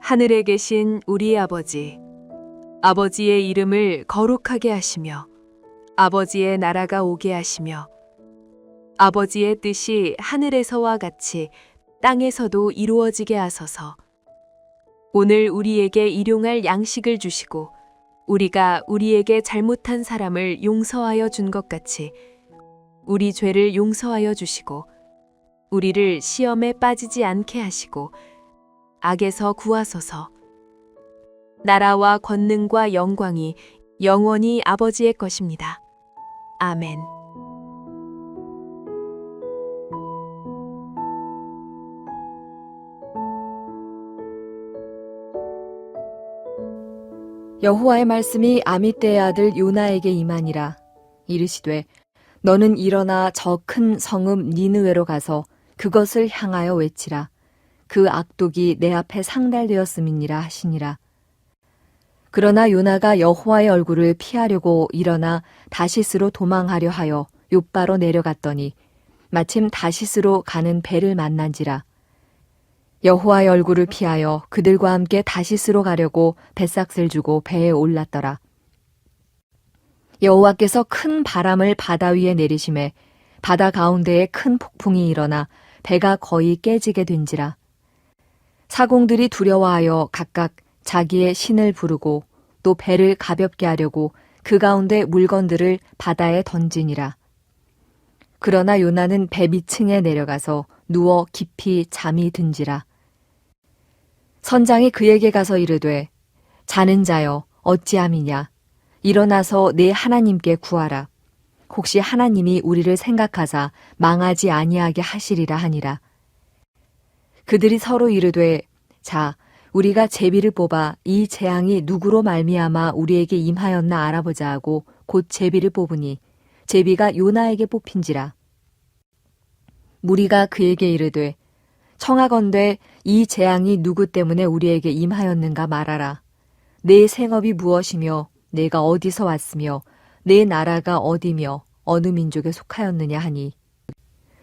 하늘에 계신 우리 아버지, 아버지의 이름을 거룩하게 하시며 아버지의 나라가 오게 하시며 아버지의 뜻이 하늘에서와 같이 땅에서도 이루어지게 하소서. 오늘 우리에게 일용할 양식을 주시고 우리가 우리에게 잘못한 사람을 용서하여 준 것 같이 우리 죄를 용서하여 주시고 우리를 시험에 빠지지 않게 하시고 악에서 구하소서. 나라와 권능과 영광이 영원히 아버지의 것입니다. 아멘. 여호와의 말씀이 아미떼의 아들 요나에게 임하니라. 이르시되 너는 일어나 저 큰 성읍 니느웨로 가서 그것을 향하여 외치라. 그 악독이 내 앞에 상달되었음이니라 하시니라. 그러나 요나가 여호와의 얼굴을 피하려고 일어나 다시스로 도망하려 하여 욥바로 내려갔더니 마침 다시스로 가는 배를 만난지라. 여호와의 얼굴을 피하여 그들과 함께 다시스로 가려고 뱃삭을 주고 배에 올랐더라. 여호와께서 큰 바람을 바다 위에 내리심에 바다 가운데에 큰 폭풍이 일어나 배가 거의 깨지게 된지라. 사공들이 두려워하여 각각 자기의 신을 부르고 또 배를 가볍게 하려고 그 가운데 물건들을 바다에 던지니라. 그러나 요나는 배 밑층에 내려가서 누워 깊이 잠이 든지라. 선장이 그에게 가서 이르되 자는 자여 어찌함이냐. 일어나서 내 하나님께 구하라. 혹시 하나님이 우리를 생각하사 망하지 아니하게 하시리라 하니라. 그들이 서로 이르되 자 우리가 제비를 뽑아 이 재앙이 누구로 말미암아 우리에게 임하였나 알아보자 하고 곧 제비를 뽑으니 제비가 요나에게 뽑힌지라. 무리가 그에게 이르되 청하건대 이 재앙이 누구 때문에 우리에게 임하였는가 말하라. 내 생업이 무엇이며 내가 어디서 왔으며 내 나라가 어디며 어느 민족에 속하였느냐 하니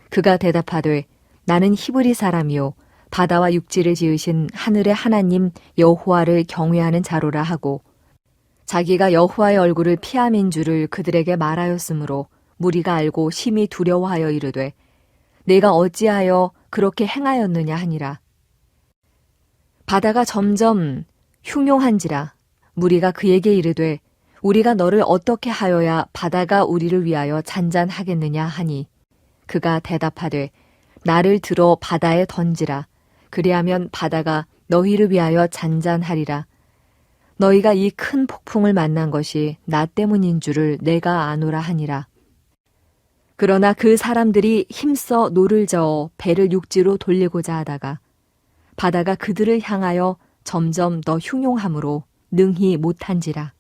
그가 대답하되 나는 히브리 사람이요 바다와 육지를 지으신 하늘의 하나님 여호와를 경외하는 자로라 하고 자기가 여호와의 얼굴을 피함인 줄을 그들에게 말하였으므로 무리가 알고 심히 두려워하여 이르되 내가 어찌하여 그렇게 행하였느냐 하니라. 바다가 점점 흉용한지라. 무리가 그에게 이르되 우리가 너를 어떻게 하여야 바다가 우리를 위하여 잔잔하겠느냐 하니 그가 대답하되 나를 들어 바다에 던지라. 그리하면 바다가 너희를 위하여 잔잔하리라. 너희가 이 큰 폭풍을 만난 것이 나 때문인 줄을 내가 아노라 하니라. 그러나 그 사람들이 힘써 노를 저어 배를 육지로 돌리고자 하다가 바다가 그들을 향하여 점점 더 흉용함으로 능히 못한지라.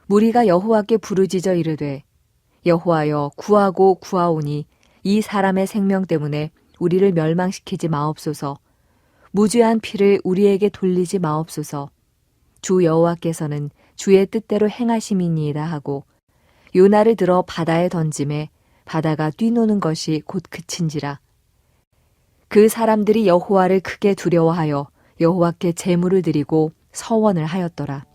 무리가 여호와께 부르짖어 이르되 여호와여 구하고 구하오니 이 사람의 생명 때문에 우리를 멸망시키지 마옵소서. 무죄한 피를 우리에게 돌리지 마옵소서. 주 여호와께서는 주의 뜻대로 행하심이니이다 하고 요나를 들어 바다에 던짐에 바다가 뛰노는 것이 곧 그친지라. 그 사람들이 여호와를 크게 두려워하여 여호와께 제물을 드리고 서원을 하였더라.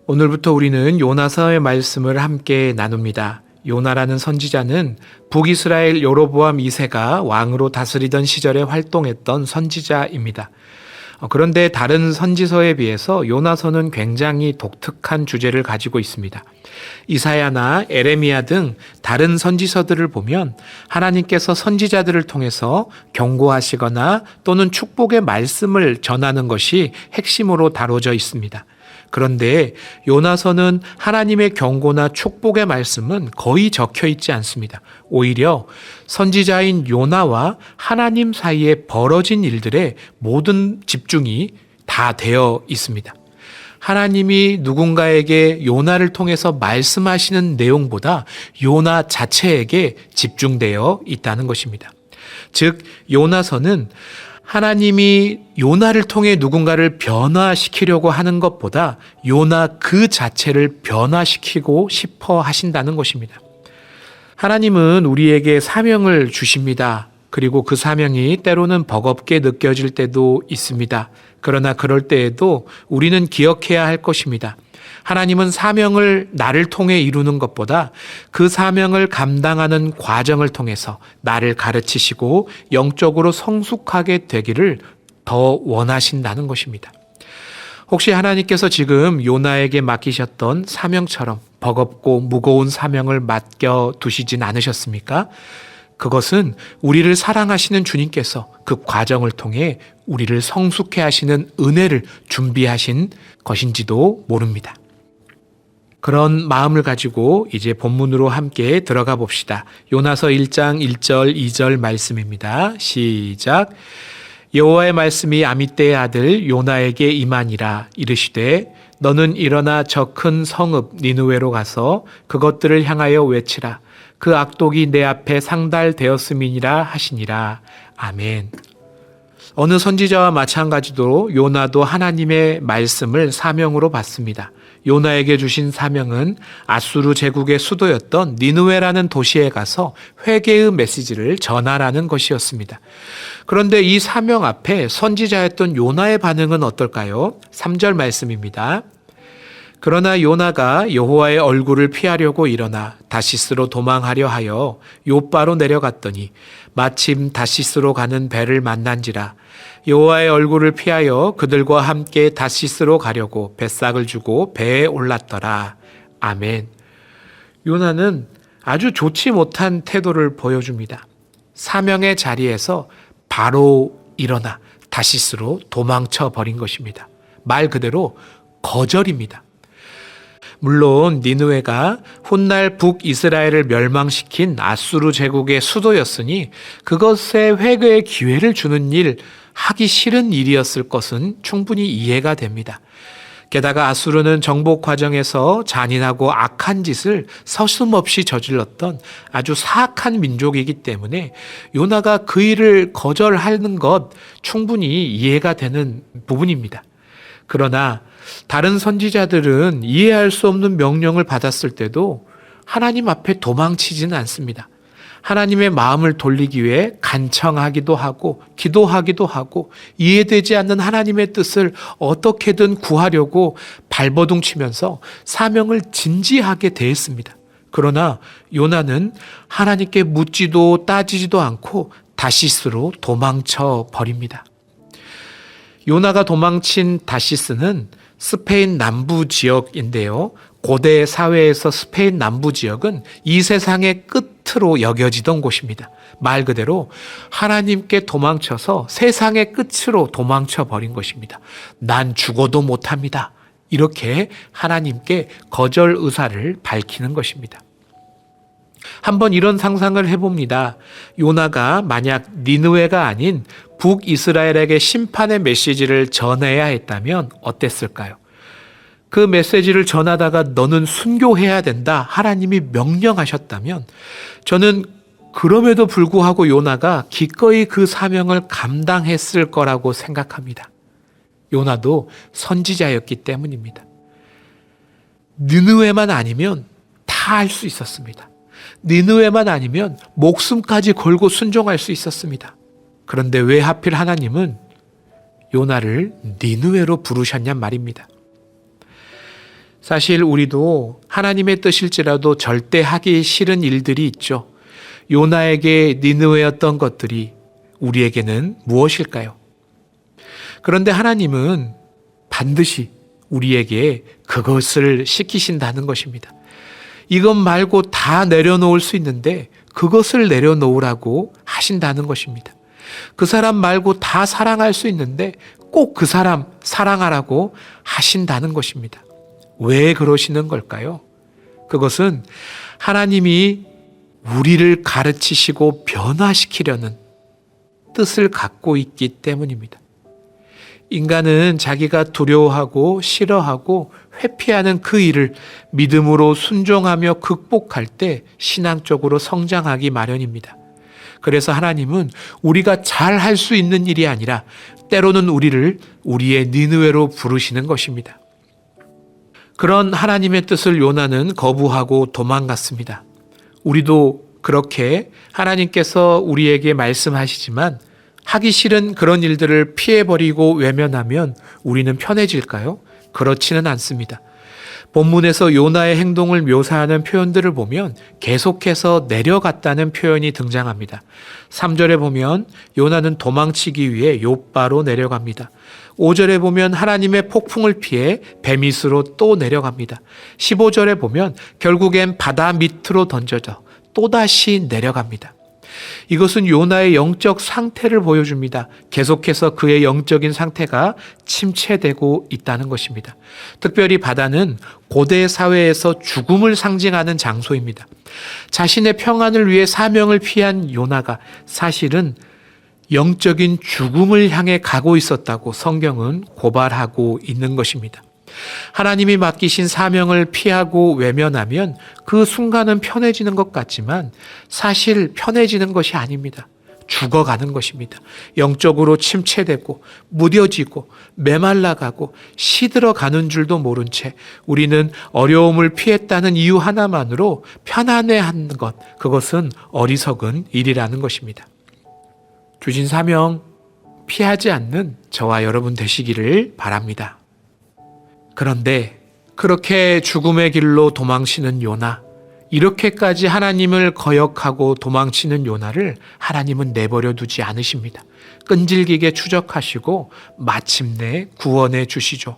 오늘부터 우리는 요나서의 말씀을 함께 나눕니다. 요나라는 선지자는 북이스라엘 여로보암 2세가 왕으로 다스리던 시절에 활동했던 선지자입니다. 그런데 다른 선지서에 비해서 요나서는 굉장히 독특한 주제를 가지고 있습니다. 이사야나 에레미야 등 다른 선지서들을 보면 하나님께서 선지자들을 통해서 경고하시거나 또는 축복의 말씀을 전하는 것이 핵심으로 다뤄져 있습니다. 그런데 요나서는 하나님의 경고나 축복의 말씀은 거의 적혀 있지 않습니다. 오히려 선지자인 요나와 하나님 사이에 벌어진 일들의 모든 집중이 다 되어 있습니다. 하나님이 누군가에게 요나를 통해서 말씀하시는 내용보다 요나 자체에게 집중되어 있다는 것입니다. 즉 요나서는 하나님이 요나를 통해 누군가를 변화시키려고 하는 것보다 요나 그 자체를 변화시키고 싶어 하신다는 것입니다. 하나님은 우리에게 사명을 주십니다. 그리고 그 사명이 때로는 버겁게 느껴질 때도 있습니다. 그러나 그럴 때에도 우리는 기억해야 할 것입니다. 하나님은 사명을 나를 통해 이루는 것보다 그 사명을 감당하는 과정을 통해서 나를 가르치시고 영적으로 성숙하게 되기를 더 원하신다는 것입니다. 혹시 하나님께서 지금 요나에게 맡기셨던 사명처럼 버겁고 무거운 사명을 맡겨 두시진 않으셨습니까? 그것은 우리를 사랑하시는 주님께서 그 과정을 통해 우리를 성숙해 하시는 은혜를 준비하신 것인지도 모릅니다. 그런 마음을 가지고 이제 본문으로 함께 들어가 봅시다. 요나서 1장 1절 2절 말씀입니다. 시작. 여호와의 말씀이 아미떼의 아들 요나에게 임하니라. 이르시되 너는 일어나 저 큰 성읍 니느웨로 가서 그것들을 향하여 외치라. 그 악독이 내 앞에 상달되었음이니라 하시니라. 아멘. 어느 선지자와 마찬가지로 요나도 하나님의 말씀을 사명으로 받습니다. 요나에게 주신 사명은 아수르 제국의 수도였던 니느웨라는 도시에 가서 회개의 메시지를 전하라는 것이었습니다. 그런데 이 사명 앞에 선지자였던 요나의 반응은 어떨까요? 3절 말씀입니다. 그러나 요나가 여호와의 얼굴을 피하려고 일어나 다시스로 도망하려 하여 요바로 내려갔더니 마침 다시스로 가는 배를 만난지라. 여호와의 얼굴을 피하여 그들과 함께 다시스로 가려고 뱃삭을 주고 배에 올랐더라. 아멘. 요나는 아주 좋지 못한 태도를 보여줍니다. 사명의 자리에서 바로 일어나 다시스로 도망쳐 버린 것입니다. 말 그대로 거절입니다. 물론 니느웨가 훗날 북이스라엘을 멸망시킨 아수르 제국의 수도였으니 그것에 회개의 기회를 주는 일, 하기 싫은 일이었을 것은 충분히 이해가 됩니다. 게다가 아수르는 정복 과정에서 잔인하고 악한 짓을 서슴없이 저질렀던 아주 사악한 민족이기 때문에 요나가 그 일을 거절하는 것 충분히 이해가 되는 부분입니다. 그러나 다른 선지자들은 이해할 수 없는 명령을 받았을 때도 하나님 앞에 도망치지는 않습니다. 하나님의 마음을 돌리기 위해 간청하기도 하고 기도하기도 하고 이해되지 않는 하나님의 뜻을 어떻게든 구하려고 발버둥 치면서 사명을 진지하게 대했습니다. 그러나 요나는 하나님께 묻지도 따지지도 않고 다시스로 도망쳐 버립니다. 요나가 도망친 다시스는 스페인 남부 지역인데요. 고대 사회에서 스페인 남부 지역은 이 세상의 끝으로 여겨지던 곳입니다. 말 그대로 하나님께 도망쳐서 세상의 끝으로 도망쳐 버린 것입니다. 난 죽어도 못합니다. 이렇게 하나님께 거절 의사를 밝히는 것입니다. 한번 이런 상상을 해봅니다. 요나가 만약 니느웨가 아닌 북이스라엘에게 심판의 메시지를 전해야 했다면 어땠을까요? 그 메시지를 전하다가 너는 순교해야 된다. 하나님이 명령하셨다면 저는 그럼에도 불구하고 요나가 기꺼이 그 사명을 감당했을 거라고 생각합니다. 요나도 선지자였기 때문입니다. 니느웨만 아니면 다 할 수 있었습니다. 니느웨만 아니면 목숨까지 걸고 순종할 수 있었습니다. 그런데 왜 하필 하나님은 요나를 니느웨로 부르셨냔 말입니다. 사실 우리도 하나님의 뜻일지라도 절대 하기 싫은 일들이 있죠. 요나에게 니느웨였던 것들이 우리에게는 무엇일까요? 그런데 하나님은 반드시 우리에게 그것을 시키신다는 것입니다. 이것 말고 다 내려놓을 수 있는데 그것을 내려놓으라고 하신다는 것입니다. 그 사람 말고 다 사랑할 수 있는데 꼭 그 사람 사랑하라고 하신다는 것입니다. 왜 그러시는 걸까요? 그것은 하나님이 우리를 가르치시고 변화시키려는 뜻을 갖고 있기 때문입니다. 인간은 자기가 두려워하고 싫어하고 회피하는 그 일을 믿음으로 순종하며 극복할 때 신앙적으로 성장하기 마련입니다. 그래서 하나님은 우리가 잘 할 수 있는 일이 아니라 때로는 우리를 우리의 니느웨로 부르시는 것입니다. 그런 하나님의 뜻을 요나는 거부하고 도망갔습니다. 우리도 그렇게 하나님께서 우리에게 말씀하시지만 하기 싫은 그런 일들을 피해버리고 외면하면 우리는 편해질까요? 그렇지는 않습니다. 본문에서 요나의 행동을 묘사하는 표현들을 보면 계속해서 내려갔다는 표현이 등장합니다. 3절에 보면 요나는 도망치기 위해 욥바로 내려갑니다. 5절에 보면 하나님의 폭풍을 피해 베미스로 또 내려갑니다. 15절에 보면 결국엔 바다 밑으로 던져져 또다시 내려갑니다. 이것은 요나의 영적 상태를 보여줍니다. 계속해서 그의 영적인 상태가 침체되고 있다는 것입니다. 특별히 바다는 고대 사회에서 죽음을 상징하는 장소입니다. 자신의 평안을 위해 사명을 피한 요나가 사실은 영적인 죽음을 향해 가고 있었다고 성경은 고발하고 있는 것입니다. 하나님이 맡기신 사명을 피하고 외면하면 그 순간은 편해지는 것 같지만 사실 편해지는 것이 아닙니다. 죽어가는 것입니다. 영적으로 침체되고 무뎌지고 메말라가고 시들어가는 줄도 모른 채 우리는 어려움을 피했다는 이유 하나만으로 편안해하는 것, 그것은 어리석은 일이라는 것입니다. 주신 사명 피하지 않는 저와 여러분 되시기를 바랍니다. 그런데 그렇게 죽음의 길로 도망치는 요나, 이렇게까지 하나님을 거역하고 도망치는 요나를 하나님은 내버려 두지 않으십니다. 끈질기게 추적하시고 마침내 구원해 주시죠.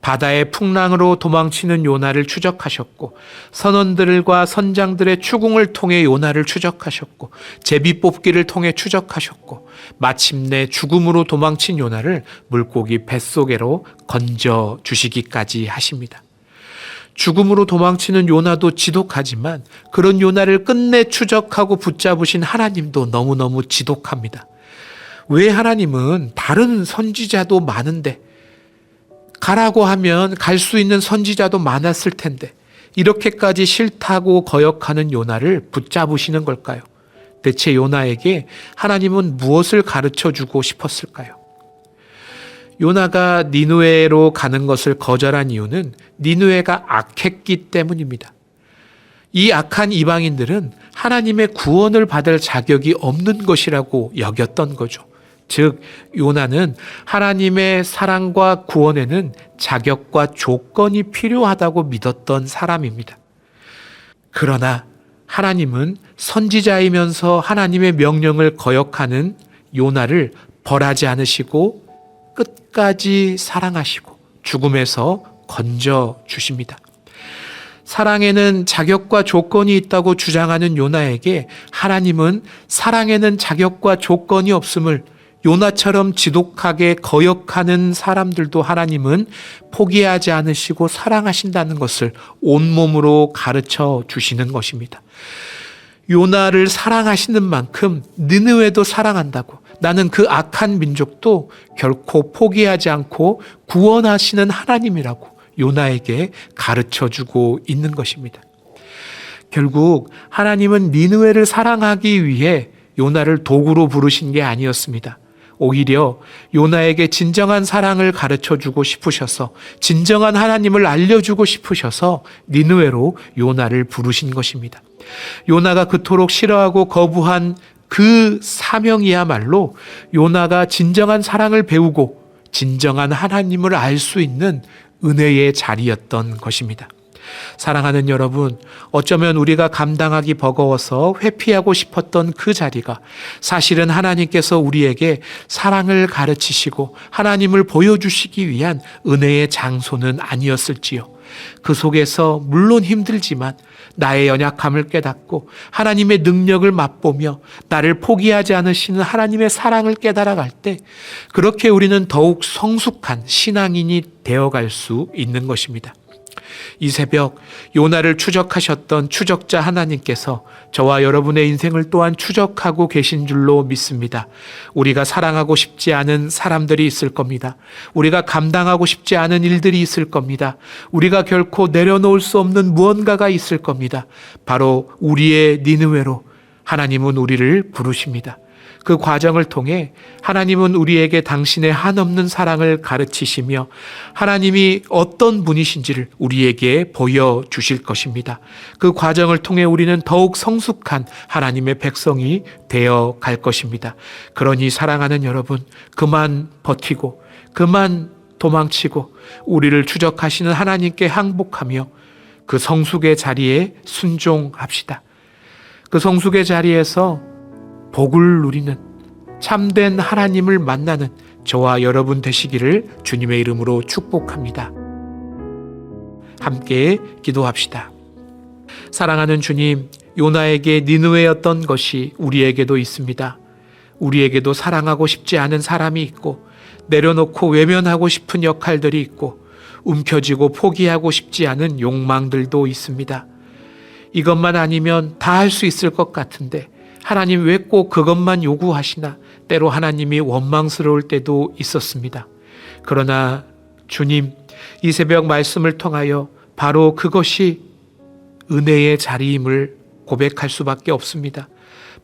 바다의 풍랑으로 도망치는 요나를 추적하셨고 선원들과 선장들의 추궁을 통해 요나를 추적하셨고 제비 뽑기를 통해 추적하셨고 마침내 죽음으로 도망친 요나를 물고기 뱃속으로 건져 주시기까지 하십니다. 죽음으로 도망치는 요나도 지독하지만 그런 요나를 끝내 추적하고 붙잡으신 하나님도 너무너무 지독합니다. 왜 하나님은 다른 선지자도 많은데 가라고 하면 갈 수 있는 선지자도 많았을 텐데 이렇게까지 싫다고 거역하는 요나를 붙잡으시는 걸까요? 대체 요나에게 하나님은 무엇을 가르쳐주고 싶었을까요? 요나가 니느웨로 가는 것을 거절한 이유는 니느웨가 악했기 때문입니다. 이 악한 이방인들은 하나님의 구원을 받을 자격이 없는 것이라고 여겼던 거죠. 즉 요나는 하나님의 사랑과 구원에는 자격과 조건이 필요하다고 믿었던 사람입니다. 그러나 하나님은 선지자이면서 하나님의 명령을 거역하는 요나를 벌하지 않으시고 끝까지 사랑하시고 죽음에서 건져 주십니다. 사랑에는 자격과 조건이 있다고 주장하는 요나에게 하나님은 사랑에는 자격과 조건이 없음을 요나처럼 지독하게 거역하는 사람들도 하나님은 포기하지 않으시고 사랑하신다는 것을 온몸으로 가르쳐 주시는 것입니다. 요나를 사랑하시는 만큼 느느웨도 사랑한다고, 나는 그 악한 민족도 결코 포기하지 않고 구원하시는 하나님이라고 요나에게 가르쳐 주고 있는 것입니다. 결국 하나님은 니느웨를 사랑하기 위해 요나를 도구로 부르신 게 아니었습니다. 오히려 요나에게 진정한 사랑을 가르쳐 주고 싶으셔서, 진정한 하나님을 알려주고 싶으셔서 니느웨로 요나를 부르신 것입니다. 요나가 그토록 싫어하고 거부한 그 사명이야말로 요나가 진정한 사랑을 배우고 진정한 하나님을 알 수 있는 은혜의 자리였던 것입니다. 사랑하는 여러분, 어쩌면 우리가 감당하기 버거워서 회피하고 싶었던 그 자리가 사실은 하나님께서 우리에게 사랑을 가르치시고 하나님을 보여주시기 위한 은혜의 장소는 아니었을지요. 그 속에서 물론 힘들지만 나의 연약함을 깨닫고 하나님의 능력을 맛보며 나를 포기하지 않으시는 하나님의 사랑을 깨달아갈 때 그렇게 우리는 더욱 성숙한 신앙인이 되어갈 수 있는 것입니다. 이 새벽 요나를 추적하셨던 추적자 하나님께서 저와 여러분의 인생을 또한 추적하고 계신 줄로 믿습니다. 우리가 사랑하고 싶지 않은 사람들이 있을 겁니다. 우리가 감당하고 싶지 않은 일들이 있을 겁니다. 우리가 결코 내려놓을 수 없는 무언가가 있을 겁니다. 바로 우리의 니느웨로 하나님은 우리를 부르십니다. 그 과정을 통해 하나님은 우리에게 당신의 한없는 사랑을 가르치시며 하나님이 어떤 분이신지를 우리에게 보여주실 것입니다. 그 과정을 통해 우리는 더욱 성숙한 하나님의 백성이 되어 갈 것입니다. 그러니 사랑하는 여러분, 그만 버티고 그만 도망치고 우리를 추적하시는 하나님께 항복하며 그 성숙의 자리에 순종합시다. 그 성숙의 자리에서 복을 누리는 참된 하나님을 만나는 저와 여러분 되시기를 주님의 이름으로 축복합니다. 함께 기도합시다. 사랑하는 주님, 요나에게 니느웨였던 것이 우리에게도 있습니다. 우리에게도 사랑하고 싶지 않은 사람이 있고 내려놓고 외면하고 싶은 역할들이 있고 움켜쥐고 포기하고 싶지 않은 욕망들도 있습니다. 이것만 아니면 다 할 수 있을 것 같은데 하나님 왜 꼭 그것만 요구하시나 때로 하나님이 원망스러울 때도 있었습니다. 그러나 주님, 이 새벽 말씀을 통하여 바로 그것이 은혜의 자리임을 고백할 수밖에 없습니다.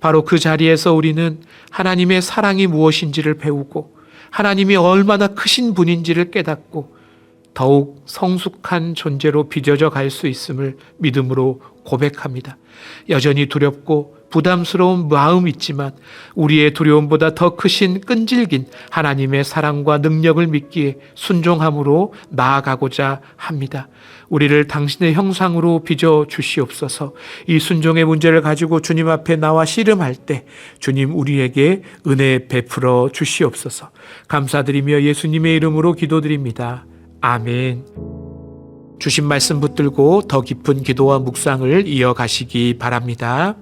바로 그 자리에서 우리는 하나님의 사랑이 무엇인지를 배우고 하나님이 얼마나 크신 분인지를 깨닫고 더욱 성숙한 존재로 빚어져 갈 수 있음을 믿음으로 고백합니다. 여전히 두렵고 부담스러운 마음이 있지만 우리의 두려움보다 더 크신 끈질긴 하나님의 사랑과 능력을 믿기에 순종함으로 나아가고자 합니다. 우리를 당신의 형상으로 빚어 주시옵소서. 이 순종의 문제를 가지고 주님 앞에 나와 씨름할 때 주님 우리에게 은혜 베풀어 주시옵소서. 감사드리며 예수님의 이름으로 기도드립니다. 아멘. 주신 말씀 붙들고 더 깊은 기도와 묵상을 이어가시기 바랍니다.